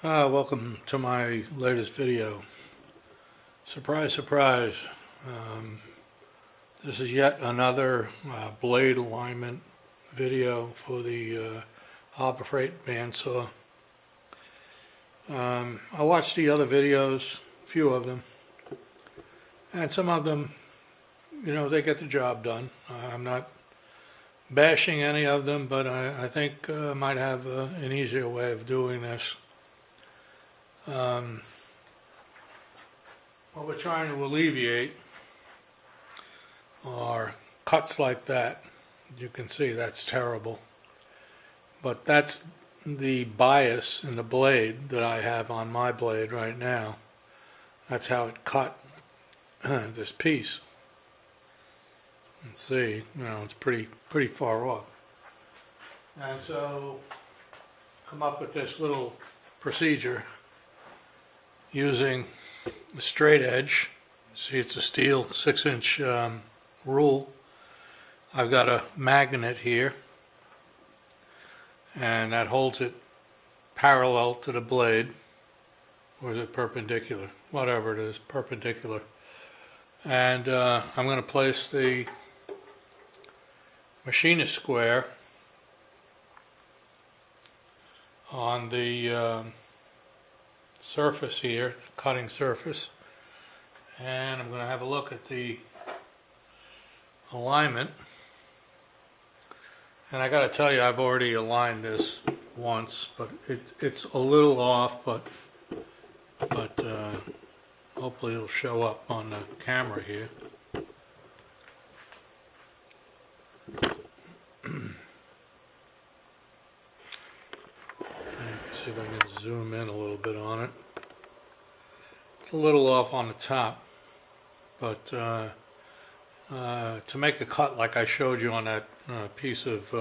Welcome to my latest video. Surprise, surprise. Um, this is yet another blade alignment video for the Harbor Freight bandsaw. I watched the other videos, a few of them, and some of them, they get the job done. I'm not bashing any of them, but I think I might have an easier way of doing this. What we're trying to alleviate are cuts like that. You can see that's terrible. But that's the bias in the blade that I have on my blade right now. That's how it cut this piece. And see, it's pretty far off. And so come up with this little procedure using a straight edge. See, it's a steel 6-inch rule. I've got a magnet here, and that holds it parallel to the blade. Or is it perpendicular? Whatever it is, perpendicular. And I'm going to place the machinist square on the surface here, the cutting surface, and I'm going to have a look at the alignment. And I got to tell you, I've already aligned this once, but it's a little off, but hopefully it'll show up on the camera here. See if I can zoom in a little bit on it. It's a little off on the top, but to make a cut like I showed you on that piece of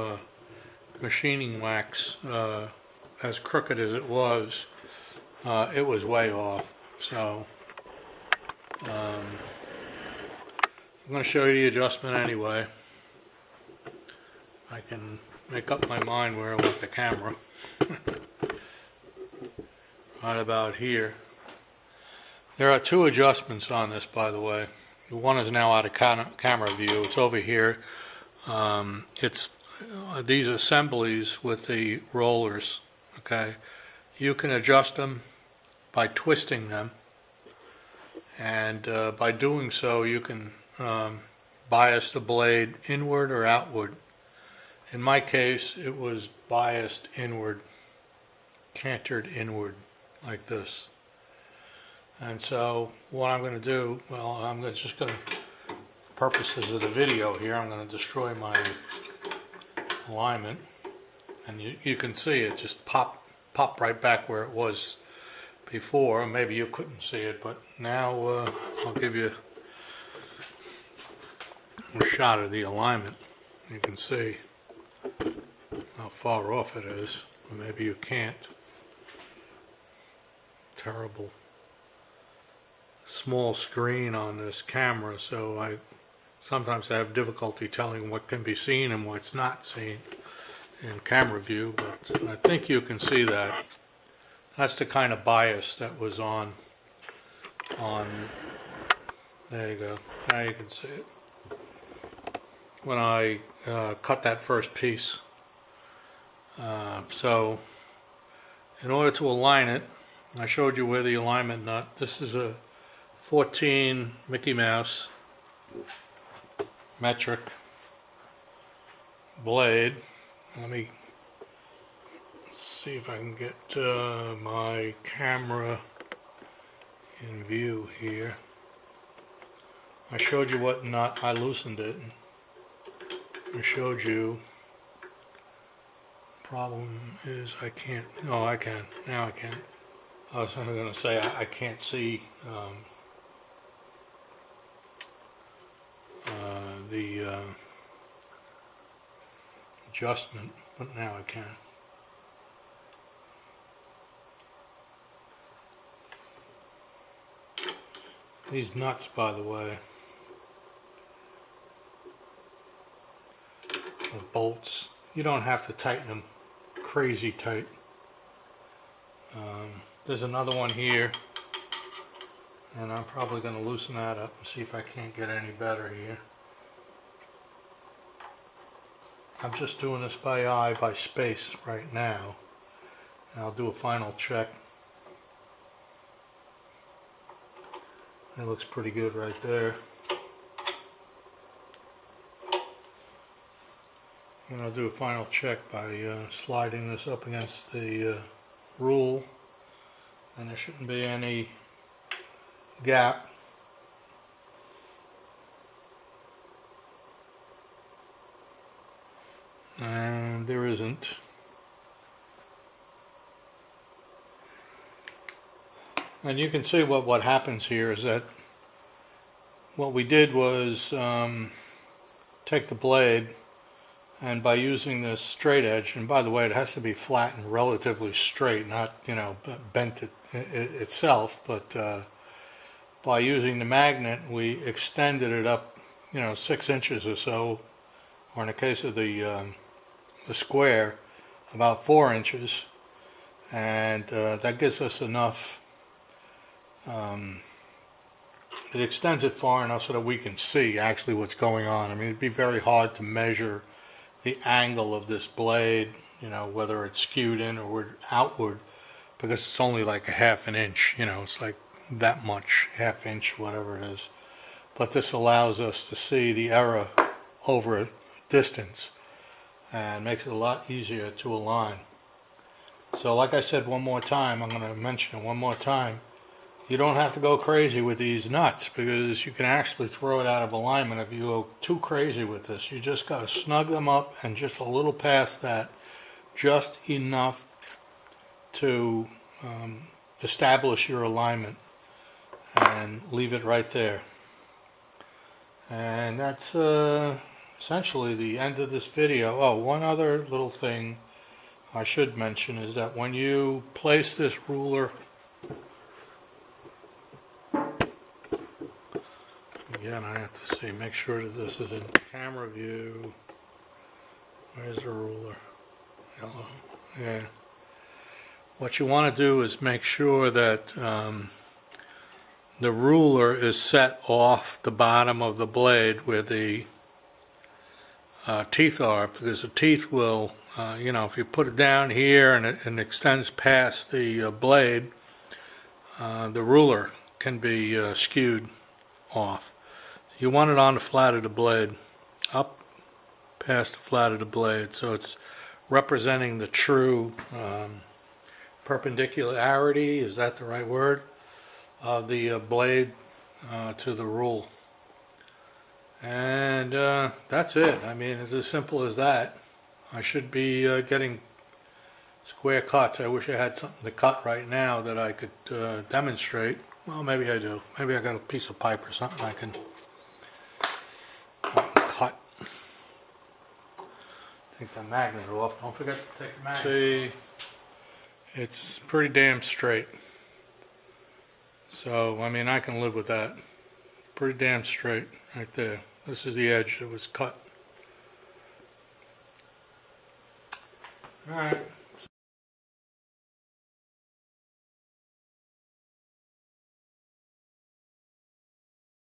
machining wax, as crooked as it was way off. So I'm going to show you the adjustment anyway. I can make up my mind where I want the camera. Right about here. There are two adjustments on this, by the way. One is now out of camera view. It's over here. It's these assemblies with the rollers. Okay, you can adjust them by twisting them, and by doing so, you can bias the blade inward or outward. In my case, it was biased inward, cantered inward, like this. And so what I'm going to do, well, I'm just going to, for purposes of the video here, I'm going to destroy my alignment. And you can see it just pop right back where it was before. Maybe you couldn't see it, but now I'll give you a shot of the alignment. You can see how far off it is, or maybe you can't. Terrible small screen on this camera, so sometimes I have difficulty telling what can be seen and what's not seen in camera view, but I think you can see that. That's the kind of bias that was on there you go, now you can see it, when I cut that first piece. So in order to align it, I showed you where the alignment nut, this is a 14 Mickey Mouse metric blade. Let me see if I can get my camera in view here. I showed you what nut, I loosened it. I showed you. Problem is I can't, no I can, now I can. I was going to say I can't see the adjustment, but now I can. These nuts, by the way, the bolts, you don't have to tighten them crazy tight. There's another one here, and I'm probably going to loosen that up and see if I can't get any better here. I'm just doing this by eye, by space right now, and I'll do a final check. It looks pretty good right there. And I'll do a final check by sliding this up against the rule, and there shouldn't be any gap. And there isn't. And you can see what happens here is that what we did was take the blade, and by using this straight edge, and by the way, it has to be flat and relatively straight, not, you know, bent itself, but by using the magnet, we extended it up, you know, 6 inches or so, or in the case of the square, about 4 inches, and that gives us enough. It extends it far enough so that we can see actually what's going on. I mean, it'd be very hard to measure the angle of this blade, you know, whether it's skewed in or outward, because it's only like a ½ an inch, you know, it's like that much, ½ inch, whatever it is. But this allows us to see the error over a distance and makes it a lot easier to align. So like I said one more time, I'm going to mention it one more time, you don't have to go crazy with these nuts, because you can actually throw it out of alignment if you go too crazy with this. You just got to snug them up and just a little past that, just enough to establish your alignment, and leave it right there. And that's essentially the end of this video. Oh, one other little thing I should mention is that when you place this ruler, again, I have to see, make sure that this is in camera view. Where's the ruler? Yellow. Yeah. What you want to do is make sure that the ruler is set off the bottom of the blade where the teeth are, because the teeth will, you know, if you put it down here and it extends past the blade, the ruler can be skewed off. You want it on the flat of the blade, up past the flat of the blade, so it's representing the true perpendicularity, is that the right word, of the blade to the rule. And that's it. I mean, it's as simple as that. I should be getting square cuts. I wish I had something to cut right now that I could demonstrate. Well, maybe I do. Maybe I got a piece of pipe or something I can cut. Take the magnet off. Don't forget to take the magnet. See, it's pretty damn straight. So, I mean, I can live with that. Pretty damn straight right there. This is the edge that was cut. Alright.